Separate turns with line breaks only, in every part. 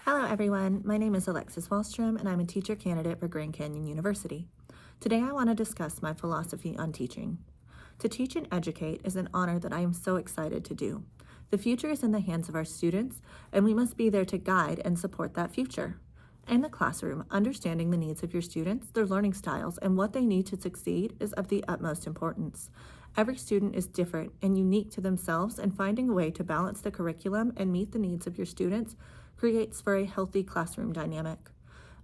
Hello everyone, my name is Alexis Wallstrom and I'm a teacher candidate for Grand Canyon University. Today I want to discuss my philosophy on teaching. To teach and educate is an honor that I am so excited to do. The future is in the hands of our students and we must be there to guide and support that future. In the classroom, understanding the needs of your students, their learning styles, and what they need to succeed is of the utmost importance. Every student is different and unique to themselves, and finding a way to balance the curriculum and meet the needs of your students creates for a healthy classroom dynamic.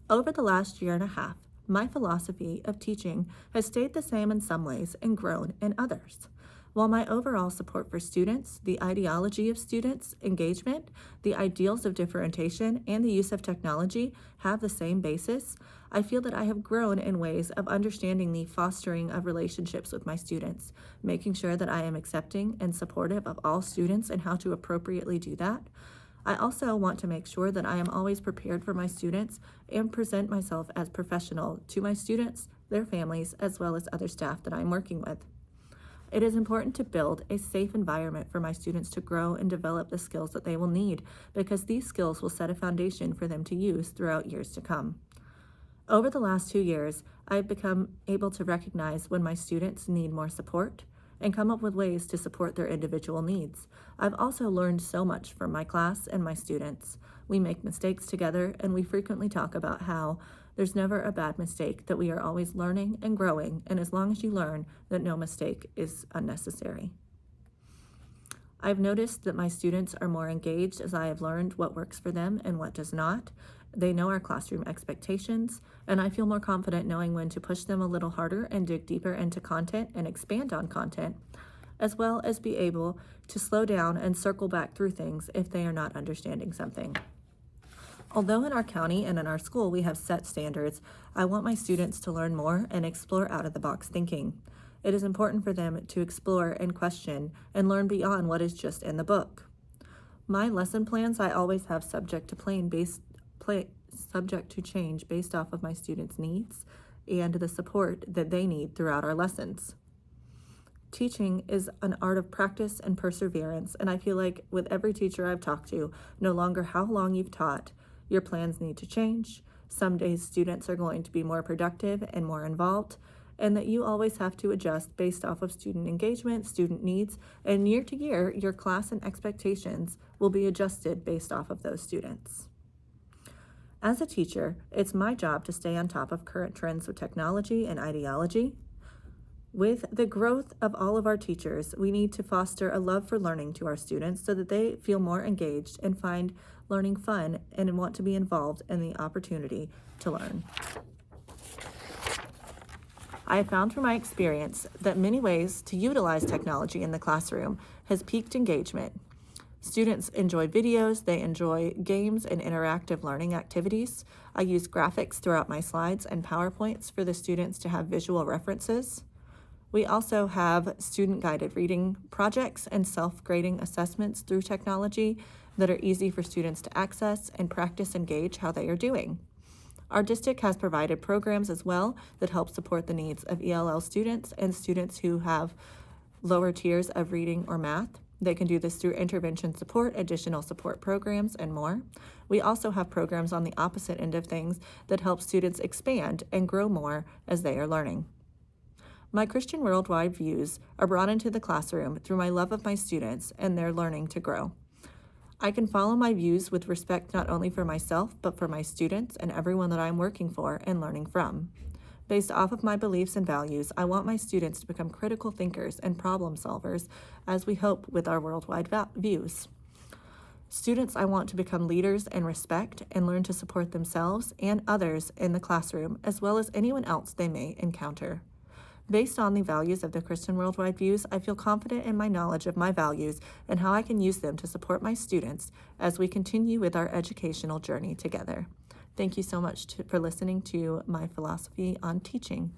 Over the last year and a half, my philosophy of teaching has stayed the same in some ways and grown in others. While my overall support for students, the ideology of students, engagement, the ideals of differentiation, and the use of technology have the same basis, I feel that I have grown in ways of understanding the fostering of relationships with my students, making sure that I am accepting and supportive of all students and how to appropriately do that. I also want to make sure that I am always prepared for my students and present myself as professional to my students, their families, as well as other staff that I'm working with. It is important to build a safe environment for my students to grow and develop the skills that they will need, because these skills will set a foundation for them to use throughout years to come. Over the last 2 years, I've become able to recognize when my students need more support and come up with ways to support their individual needs. I've also learned so much from my class and my students. We make mistakes together, and we frequently talk about how there's never a bad mistake, that we are always learning and growing, and as long as you learn, that no mistake is unnecessary. I've noticed that my students are more engaged as I have learned what works for them and what does not. They know our classroom expectations, and I feel more confident knowing when to push them a little harder and dig deeper into content and expand on content, as well as be able to slow down and circle back through things if they are not understanding something. Although in our county and in our school we have set standards, I want my students to learn more and explore out-of-the-box thinking. It is important for them to explore and question and learn beyond what is just in the book. My lesson plans I always have subject to change based off of my students' needs and the support that they need throughout our lessons. Teaching is an art of practice and perseverance, and I feel like with every teacher I've talked to, no longer how long you've taught, your plans need to change. Some days students are going to be more productive and more involved, and that you always have to adjust based off of student engagement, student needs, and year to year, your class and expectations will be adjusted based off of those students. As a teacher, it's my job to stay on top of current trends with technology and ideology. With the growth of all of our teachers, we need to foster a love for learning to our students so that they feel more engaged and find learning fun and want to be involved in the opportunity to learn. I have found from my experience that many ways to utilize technology in the classroom has piqued engagement. Students enjoy videos, they enjoy games and interactive learning activities. I use graphics throughout my slides and PowerPoints for the students to have visual references. We also have student-guided reading projects and self-grading assessments through technology that are easy for students to access and practice and gauge how they are doing. Our district has provided programs as well that help support the needs of ELL students and students who have lower tiers of reading or math. They can do this through intervention support, additional support programs, and more. We also have programs on the opposite end of things that help students expand and grow more as they are learning. My Christian worldwide views are brought into the classroom through my love of my students and their learning to grow. I can follow my views with respect not only for myself, but for my students and everyone that I'm working for and learning from. Based off of my beliefs and values, I want my students to become critical thinkers and problem solvers, as we hope with our worldwide views. Students I want to become leaders and respect and learn to support themselves and others in the classroom, as well as anyone else they may encounter. Based on the values of the Christian worldwide views, I feel confident in my knowledge of my values and how I can use them to support my students as we continue with our educational journey together. Thank you so much for listening to my philosophy on teaching.